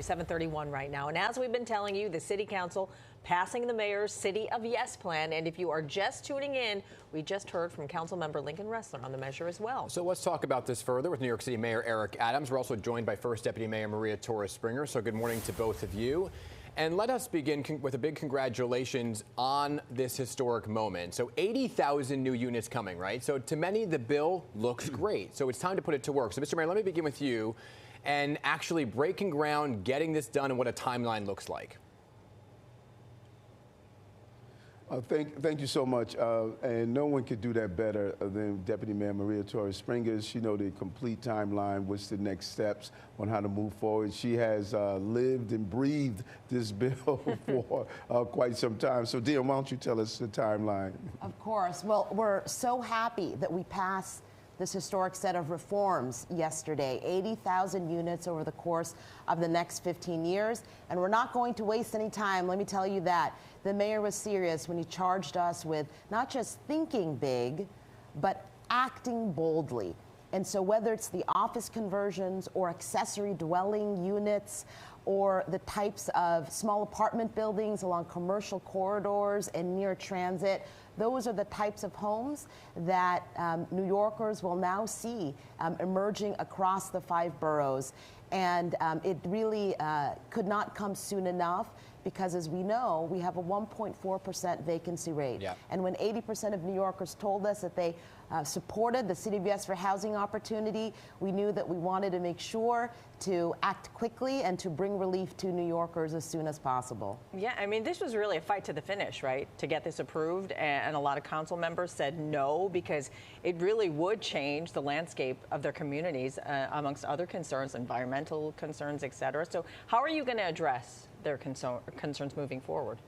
7:31 right now. And as we've been telling you, the City Council passing the mayor's City of Yes plan. And if you are just tuning in, we just heard from Councilmember Lincoln Ressler on the measure as well. So let's talk about this further with New York City Mayor Eric Adams. We're also joined by First Deputy Mayor Maria Torres-Springer. So good morning to both of you. And let us begin with a big congratulations on this historic moment. So 80,000 new units coming, right? So to many, the bill looks great. So it's time to put it to work. So Mr. Mayor, let me begin with you and actually breaking ground, getting this done, and what a timeline looks like. Thank you so much. And no one could do that better than Deputy Mayor Maria Torres-Springer. She knows the complete timeline, what's the next steps on how to move forward. She has lived and breathed this bill for quite some time. So, Dean, why don't you tell us the timeline? Of course. Well, we're so happy that we passed this historic set of reforms yesterday, 80,000 units over the course of the next 15 years. And we're not going to waste any time, let me tell you that. The mayor was serious when he charged us with not just thinking big, but acting boldly. And so whether it's the office conversions or accessory dwelling units or the types of small apartment buildings along commercial corridors and near transit, those are the types of homes that New Yorkers will now see emerging across the 5 boroughs. And it really could not come soon enough, because as we know, we have a 1.4% vacancy rate. Yeah. And when 80% of New Yorkers told us that they supported the City of Yes for housing opportunity, we knew that we wanted to make sure to act quickly and to bring relief to New Yorkers as soon as possible. Yeah, I mean, this was really a fight to the finish, right, to get this approved. And a lot of council members said no, because it really would change the landscape of their communities, amongst other concerns, environmental concerns, et cetera. So how are you going to address their concerns moving forward?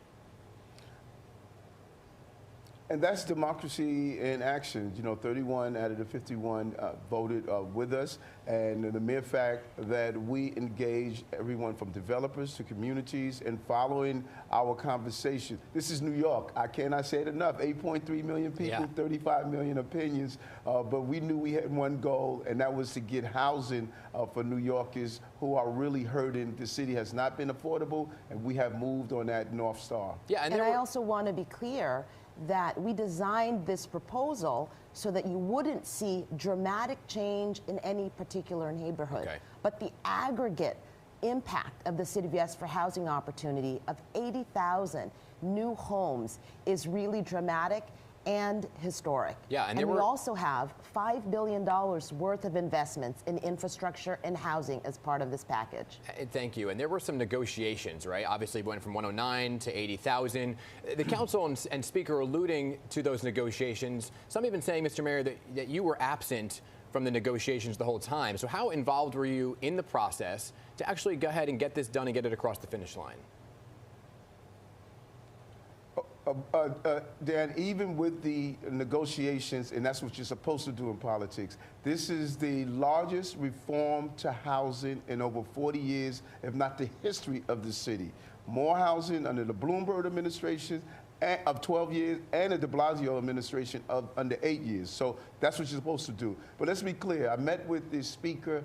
And that's democracy in action. You know, 31 out of the 51 voted with us. And the mere fact that we engaged everyone from developers to communities and following our conversation. This is New York. I cannot say it enough. 8.3 million people, Yeah. 35 million opinions. But we knew we had one goal, and that was to get housing for New Yorkers who are really hurting. The city has not been affordable, and we have moved on that North Star. Yeah, and I also want to be clear that we designed this proposal so that you wouldn't see dramatic change in any particular neighborhood. Okay. But the aggregate impact of the City of Yes for housing opportunity of 80,000 new homes is really dramatic and historic. Yeah, and we also have $5 billion worth of investments in infrastructure and housing as part of this package. Thank you. And there were some negotiations, right? Obviously, we went from 109 to 80,000. The council and speaker alluding to those negotiations. Some even saying, Mr. Mayor, that you were absent from the negotiations the whole time. So how involved were you in the process to actually go ahead and get this done and get it across the finish line? Dan, even with the negotiations, and that's what you're supposed to do in politics, this is the largest reform to housing in over 40 years, if not the history of the city. More housing under the Bloomberg administration of 12 years and the de Blasio administration of under 8 years. So that's what you're supposed to do. But let's be clear. I met with the speaker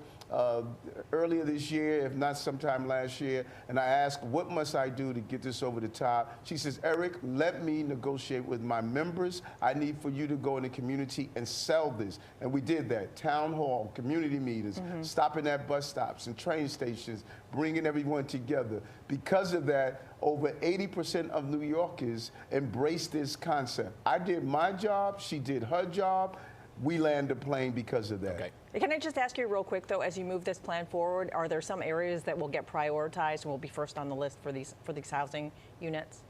earlier this year, if not sometime last year, and I asked, what must I do to get this over the top? She says, Eric, let me negotiate with my members. I need for you to go in the community and sell this. And we did that. Town hall, community meetings, stopping at bus stops and train stations, bringing everyone together. Because of that, over 80% of New Yorkers embraced this concept. I did my job, she did her job. We landed the plane because of that. Okay. Can I just ask you real quick, though, as you move this plan forward, are there some areas that will get prioritized and will be first on the list for these housing units?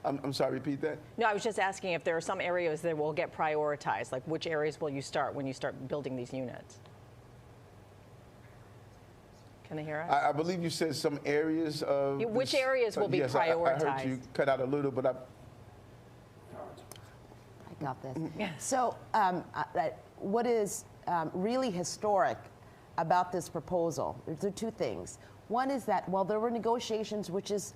I'm sorry, repeat that? No, I was just asking if there are some areas that will get prioritized, like which areas will you start when you start building these units? Can they hear us? I believe you said some areas of... Which areas will be yes, prioritized? I heard you cut out a little, but I got this. So what is really historic about this proposal, there are 2 things. One is that while there were negotiations, which is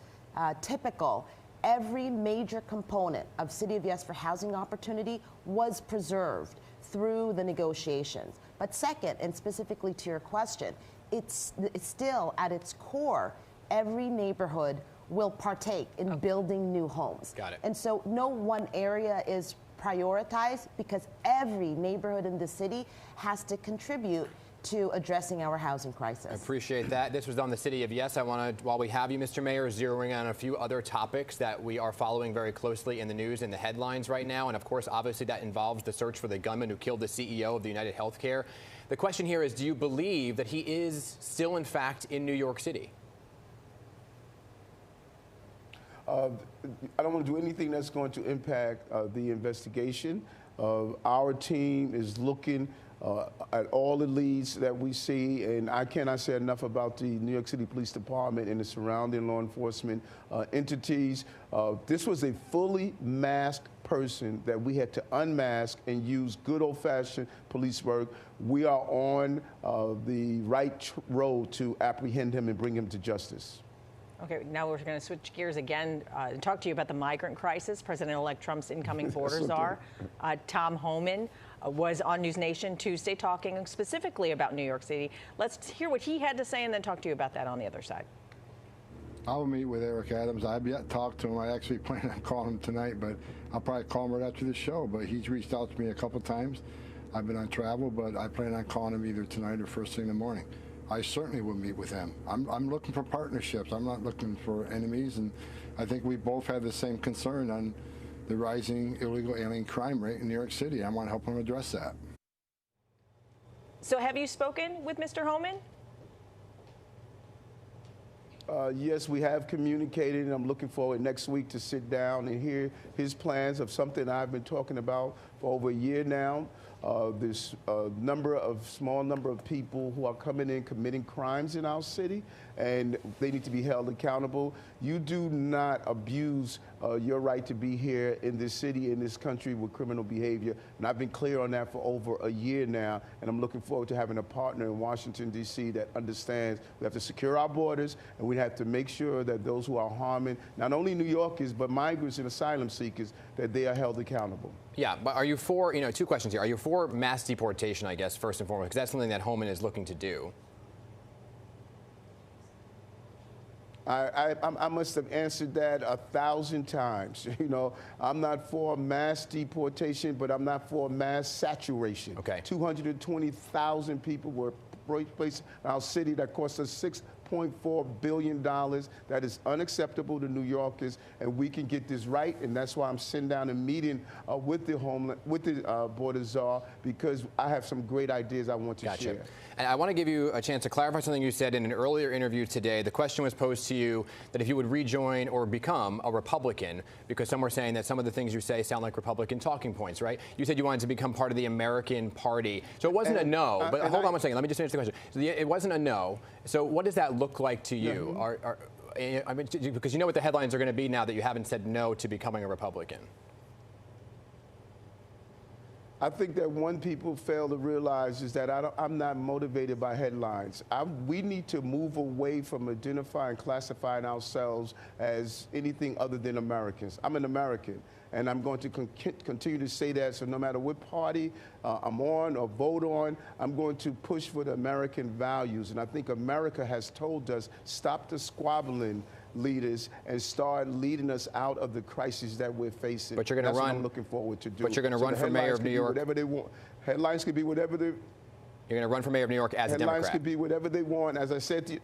typical, every major component of City of Yes for housing opportunity was preserved through the negotiations. But But second, and specifically to your question, it's still at its core, every neighborhood will partake in building new homes. Got it. And so no one area is prioritized because every neighborhood in the city has to contribute to addressing our housing crisis. I appreciate that. This was on the City of Yes. I want to, while we have you, Mr. Mayor, zeroing on a few other topics that we are following very closely in the news and the headlines right now. And of course, obviously that involves the search for the gunman who killed the CEO of the United Healthcare. The question here is, do you believe that he is still in fact in New York City? I don't want to do anything that's going to impact the investigation. Our team is looking at all the leads that we see, and I cannot say enough about the New York City Police Department and the surrounding law enforcement entities. This was a fully masked person that we had to unmask and use good old-fashioned police work. We are on the right road to apprehend him and bring him to justice. Okay, now we're going to switch gears again and talk to you about the migrant crisis. President-elect Trump's incoming border czar, Tom Homan, was on News Nation Tuesday talking specifically about New York City. Let's hear what he had to say and then talk to you about that on the other side. I'll meet with Eric Adams. I've yet to talk to him. I actually plan on calling him tonight, but I'll probably call him right after the show. But he's reached out to me a couple times. I've been on travel, but I plan on calling him either tonight or first thing in the morning. I certainly will meet with him. I'm looking for partnerships. I'm not looking for enemies, and I think we both have the same concern on the rising illegal alien crime rate in New York City. I want to help him address that. So have you spoken with Mr. Homan? Yes, we have communicated, and I'm looking forward next week to sit down and hear his plans of something I've been talking about for over a year now. There's a small number of people who are coming in committing crimes in our city, and they need to be held accountable. You do not abuse your right to be here in this city, in this country, with criminal behavior. And I've been clear on that for over a year now, and I'm looking forward to having a partner in Washington, D.C. that understands we have to secure our borders, and we have to make sure that those who are harming not only New Yorkers, but migrants and asylum seekers, that they are held accountable. Yeah, but are you for, two questions here. Are you for mass deportation, I guess, first and foremost, because that's something that Homan is looking to do? I must have answered that 1,000 times. I'm not for mass deportation, but I'm not for mass saturation. Okay. 220,000 people were placed in our city. That cost us $6.4 billion. That is unacceptable to New Yorkers, and we can get this right. And that's why I'm sitting down and meeting with the border czar, because I have some great ideas I want to share. And I want to give you a chance to clarify something you said in an earlier interview today. The question was posed to you that if you would rejoin or become a Republican, because some were saying that some of the things you say sound like Republican talking points, right? You said you wanted to become part of the American Party. So it wasn't a no, but hold on one second. Let me just finish the question. So it wasn't a no. So what does that look like to you? I mean, because you know what the headlines are going to be now that you haven't said no to becoming a Republican. I think that one people fail to realize is that I'm not motivated by headlines. We need to move away from identifying, classifying ourselves as anything other than Americans. I'm an American, and I'm going to continue to say that. So no matter what party I'm on or vote on, I'm going to push for the American values. And I think America has told us, stop the squabbling, leaders, and start leading us out of the crisis that we're facing. But you're going to run. What I'm looking forward to do. But you're going to run for mayor of New York. Whatever they want. Headlines could be whatever they. You're going to run for mayor of New York as a Democrat. Headlines could be whatever they want. As I said to you.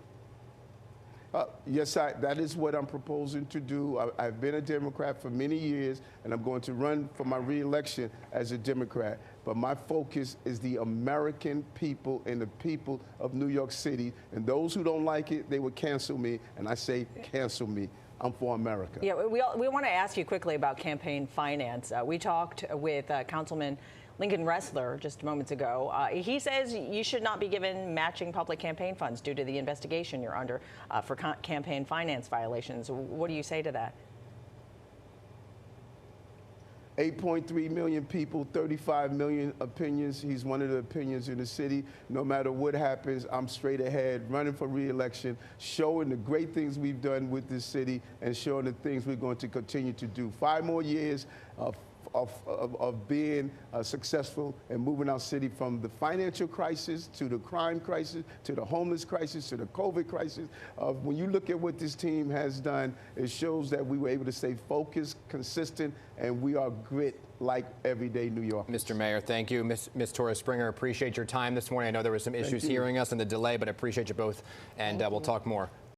Yes, that is what I'm proposing to do. I've been a Democrat for many years, and I'm going to run for my re-election as a Democrat. But my focus is the American people and the people of New York City. And those who don't like it, they would cancel me. And I say, cancel me. I'm for America. Yeah, we want to ask you quickly about campaign finance. We talked with Councilman Lincoln Ressler just moments ago. He says you should not be given matching public campaign funds due to the investigation you're under for campaign finance violations. What do you say to that? 8.3 million people, 35 million opinions. He's one of the opinions in the city. No matter what happens, I'm straight ahead, running for re-election, showing the great things we've done with this city and showing the things we're going to continue to do. 5 more years of being successful and moving our city from the financial crisis to the crime crisis to the homeless crisis to the COVID crisis. When you look at what this team has done, it shows that we were able to stay focused, consistent, and we are grit like everyday New York. Mr. Mayor, thank you. Ms. Torres-Springer, appreciate your time this morning. I know there were some issues hearing us and the delay, but I appreciate you both, and we'll talk more.